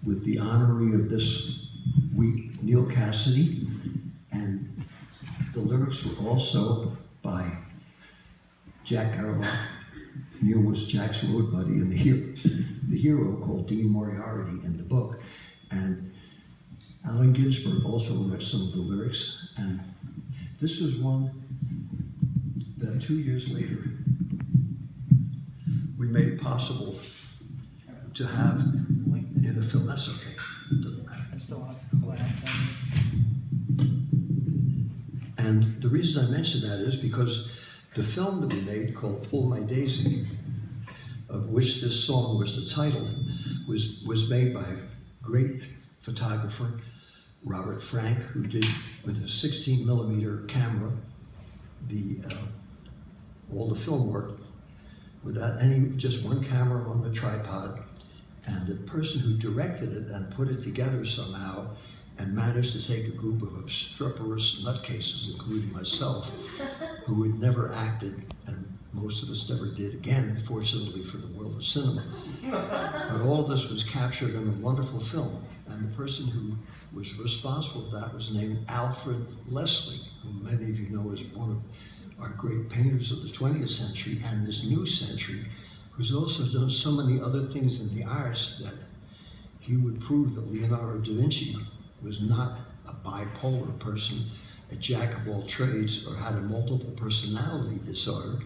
with the honoree of this week, Neil Cassidy, and the lyrics were also by Jack Kerouac. Neil was Jack's road buddy and the hero called Dean Moriarty in the book. And Allen Ginsberg also wrote some of the lyrics. And this is one that 2 years later we made possible to have in a film. That's okay. Doesn't matter. I still want to laugh. And the reason I mention that is because the film that we made called Pull My Daisy, of which this song was the title, was made by a great photographer, Robert Frank, who did with a 16mm camera all the film work without just one camera on the tripod. And the person who directed it and put it together somehow and managed to take a group of obstreperous nutcases, including myself, who had never acted, and most of us never did again, fortunately for the world of cinema. But all of this was captured in a wonderful film. And the person who was responsible for that was named Alfred Leslie, who many of you know is one of our great painters of the 20th century and this new century, who's also done so many other things in the arts that he would prove that Leonardo da Vinci was not a bipolar person, a jack of all trades, or had a multiple personality disorder,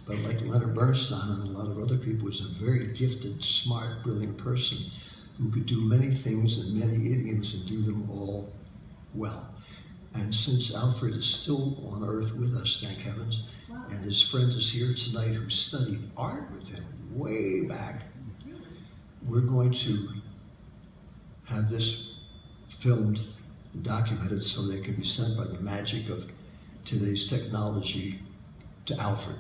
but like Leonard Bernstein and a lot of other people, was a very gifted, smart, brilliant person who could do many things in many idioms and do them all well. And since Alfred is still on earth with us, thank heavens, wow, and his friend is here tonight who studied art with him way back, we're going to have this filmed and documented so they can be sent by the magic of today's technology to Alfred.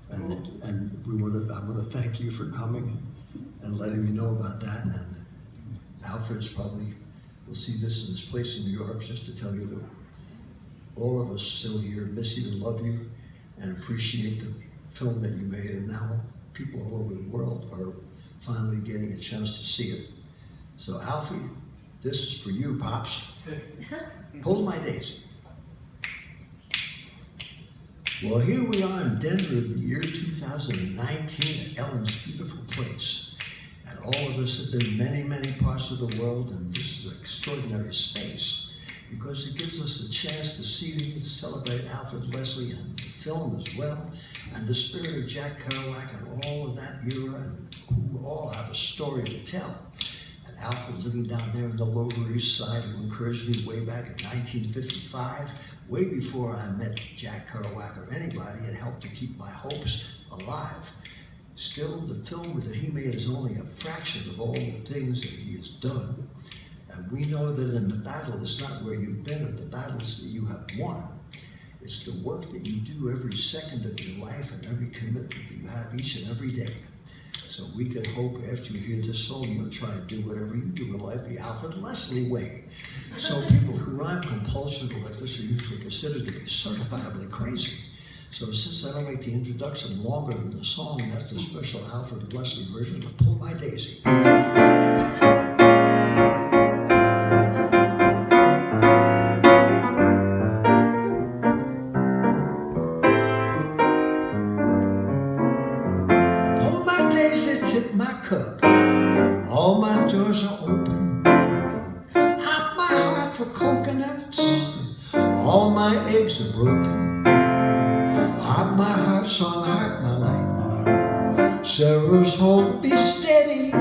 And I want to thank you for coming and letting me know about that. And Alfred's probably will see this in his place in New York, just to tell you that all of us still here miss you and love you and appreciate the film that you made. And now people all over the world are finally getting a chance to see it. So Alfie, this is for you, Pops. Pull My Daisy. Well, here we are in Denver in the year 2019 at Ellen's beautiful place. And all of us have been many, many parts of the world, and this is an extraordinary space because it gives us a chance to see and celebrate Alfred Leslie and the film as well, and the spirit of Jack Kerouac and all of that era, and who all have a story to tell. And Alfred living down there in the Lower East Side, who encouraged me way back in 1955, way before I met Jack Kerouac or anybody, and helped to keep my hopes alive. Still, the film that he made is only a fraction of all the things that he has done. And we know that in the battle, it's not where you've been or the battles that you have won. It's the work that you do every second of your life and every commitment that you have each and every day. So we can hope after you hear this song, you'll try to do whatever you do in life the Alfred Leslie way. So people who rhyme compulsively like this are usually considered to be certifiably crazy. So since I don't make the introduction longer than the song, that's the special Alfred Leslie version of Pull My Daisy. Pull my daisy, tip my cup, all my doors are open. Hop my heart for coconuts, all my eggs are broken. Heart my heart, song, heart my light. Sorrow's hold me steady.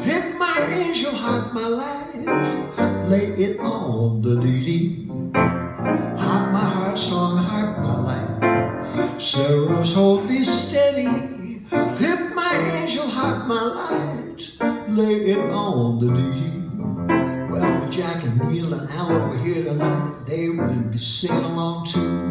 Hit my angel, heart my light. Lay it on the needy. Heart my heart, song, heart my light. Sorrow's hold me steady. Hit my angel, heart my light. Lay it on the needy. Well, if Jack and Neil and Alan were here tonight, they would be singing along too.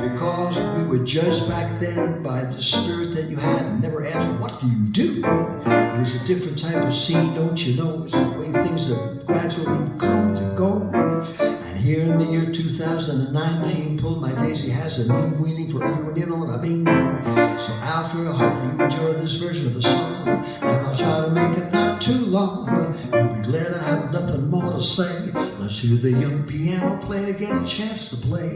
Because we were judged back then by the spirit that you had and never asked, what do you do? It was a different type of scene, don't you know? It's the way things have gradually come to go. And here in the year 2019, Pull My Daisy has a new meaning for everyone, you know what I mean? So Alfred, I hope you enjoy this version of the song, and I'll try to make it not too long. You'll be glad I have nothing more to say. Let's hear the young piano player get a chance to play.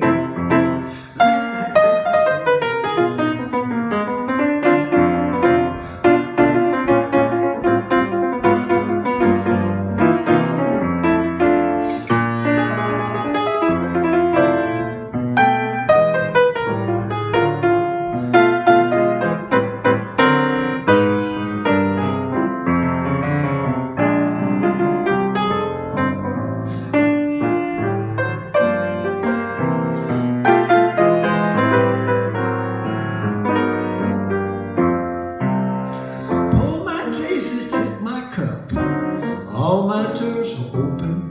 All my doors are open.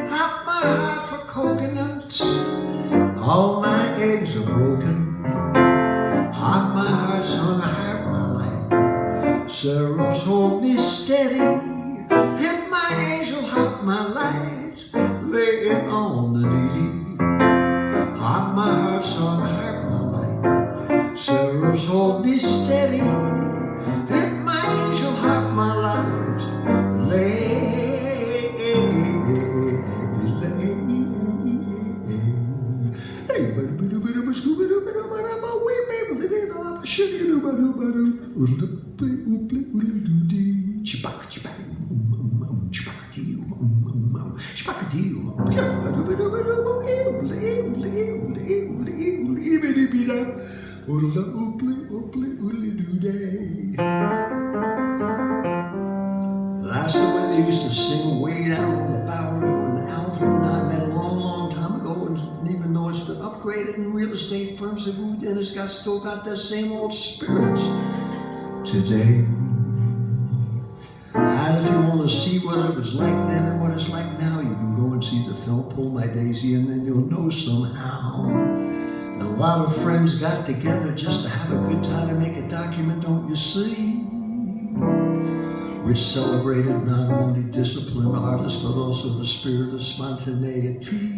Hop my heart for coconuts. All my eggs are broken. Hop my heart, song I heart my life. Sorrows hold me steady. Hit my angel, hop my light. Lay it on the needy. Hop my heart, song I heart my life. Sorrows hold me steady. Hit my angel, hop my light. That's the way they used to sing way down on the Bowery when Alfred and I met a long, long time ago, and even though it's been upgraded and real estate firms have moved in, it's still got that same old spirit today. And if you want to see what it was like then and what it's like now, you can go and see the film Pull My Daisy, and then you'll know somehow that a lot of friends got together just to have a good time and make a document, don't you see? Which celebrated not only disciplined artists, but also the spirit of spontaneity.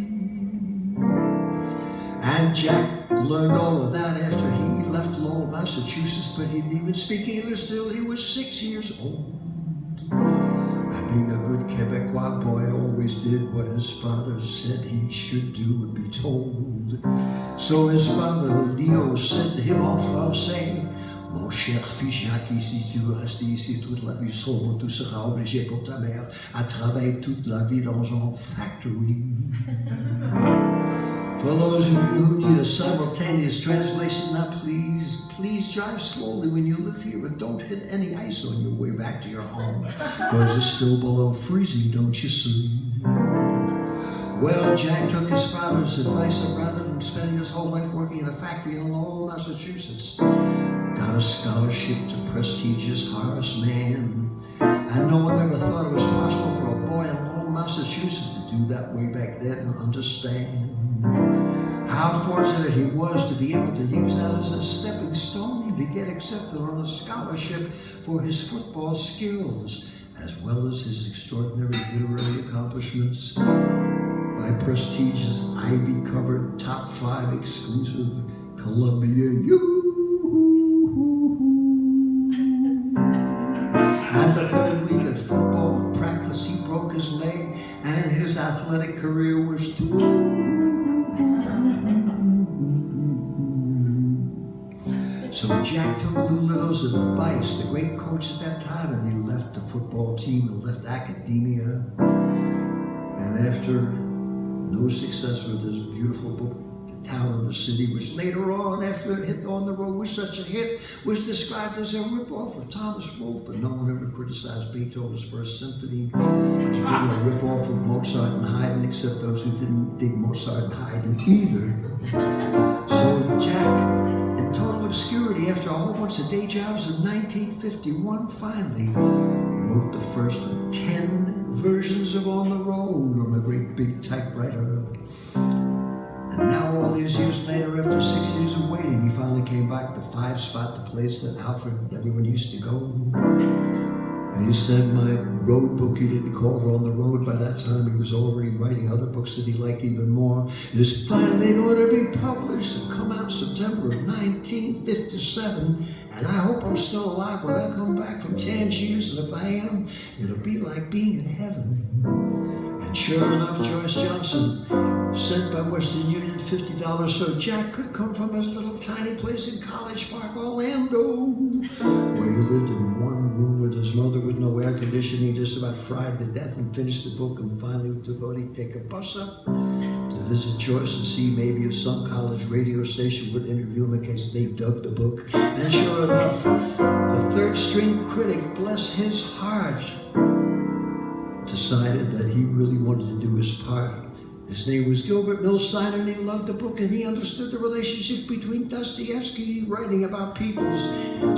And Jack learned all of that after he left Lowell, Massachusetts, but he didn't even speak English till he was 6 years old. And being a good Quebecois boy, always did what his father said he should do and be told. So his father, Leo, said to him en français, mon cher fils Jacques, si tu veux rester ici toute la vie, tu seras obligé pour ta mère à travailler toute la vie dans un factory. For those of you who need a simultaneous translation, now please drive slowly when you live here and don't hit any ice on your way back to your home, because it's still below freezing, don't you see? Well, Jack took his father's advice, and rather than spending his whole life working in a factory in Lowell, Massachusetts, got a scholarship to prestigious Horace Mann. And no one ever thought it was possible for a boy in Lowell, Massachusetts to do that way back then and understand how fortunate he was to be able to use that as a stepping stone to get accepted on a scholarship for his football skills, as well as his extraordinary literary accomplishments by prestigious ivy-covered top 5 exclusive Columbia And the third week at football practice, he broke his leg, and his athletic career was through. So Jack took Lou Little's advice, the great coach at that time, and he left the football team and left academia. And after no success with his beautiful book, The Town and the City, which later on, after a hit on the road was such a hit, was described as a ripoff of Thomas Wolfe, but no one ever criticized Beethoven's First Symphony as being a ripoff of Mozart and Haydn, except those who didn't dig Mozart and Haydn either. So Jack, in total obscurity after a whole bunch of day jobs, in 1951 finally wrote the first of 10 versions of On the Road on a great big typewriter. And now all these years later, after 6 years of waiting, he finally came back to 5 Spot, the place that Alfred and everyone used to go. And When he said my road book, he didn't call it On the Road. By that time, he was already writing other books that he liked even more. Is finally going to be published and come out in September of 1957. And I hope I'm still alive when I come back from Tangiers. And if I am, it'll be like being in heaven. And sure enough, Joyce Johnson sent by Western Union $50 so Jack could come from his little tiny place in College Park, Orlando, where he lived in one room with his mother with no air conditioning, just about fried to death, and finished the book, and finally thought he'd take a bus up to visit Joyce and see maybe if some college radio station would interview him in case they dug the book. And sure enough, the third string critic, bless his heart, decided that he really wanted to do his part. His name was Gilbert Milstein, and he loved the book, and he understood the relationship between Dostoevsky, writing about people's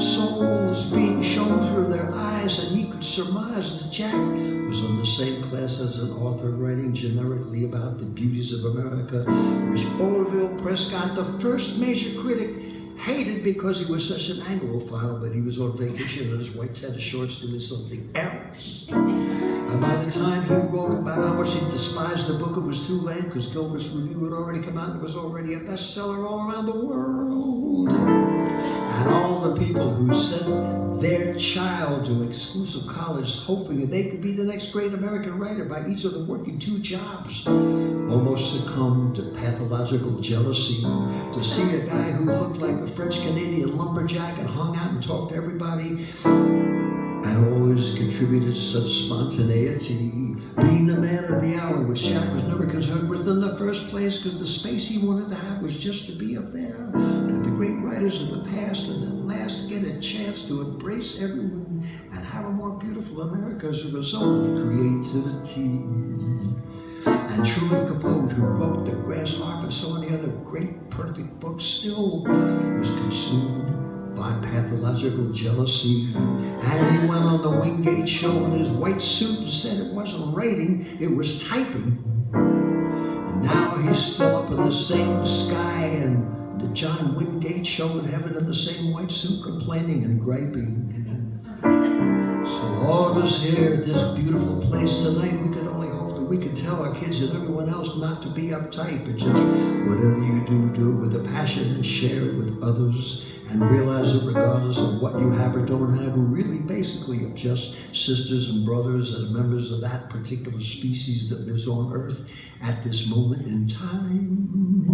souls being shown through their eyes, and he could surmise that Jack was on the same class as an author writing generically about the beauties of America, which Orville Prescott, the first major critic, hated because he was such an Anglophile, but he was on vacation in his white tennis shorts doing something else. And by the time he wrote about how much he despised the book, it was too late because Gilbert's review had already come out and it was already a bestseller all around the world. And all the people who sent their child to exclusive college hoping that they could be the next great American writer by each of them working 2 jobs almost succumbed to pathological jealousy to see a guy who looked like a French-Canadian lumberjack and hung out and talked to everybody and always contributed such spontaneity, being the man of the hour, which Jack was never concerned with in the first place because the space he wanted to have was just to be up there with the great writers of the past and at last get a chance to embrace everyone and have a more beautiful America as a result of creativity. And Truman Capote, who wrote The Grass Harp and so many other great, perfect books, still was consumed by pathological jealousy. And he went on the Wingate show in his white suit and said it wasn't writing, it was typing. And now he's still up in the same sky and the John Wingate show in heaven in the same white suit, complaining and griping. So all of us here at this beautiful place tonight, we can only hope that we can tell our kids and everyone else not to be uptight, but just whatever you do, do it with a passion and share it with others, and realize that regardless of what you have or don't have, we're really basically just sisters and brothers as members of that particular species that lives on Earth at this moment in time.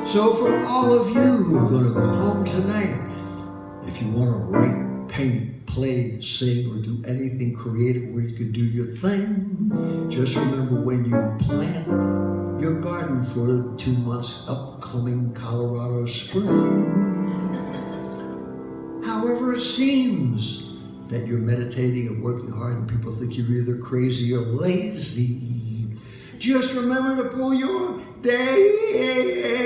So for all of you who are going to go home tonight, if you want to write, paint, play, sing, or do anything creative where you can do your thing, just remember when you plant your garden for 2 months upcoming Colorado spring, however it seems that you're meditating and working hard and people think you're either crazy or lazy, just remember to pull your day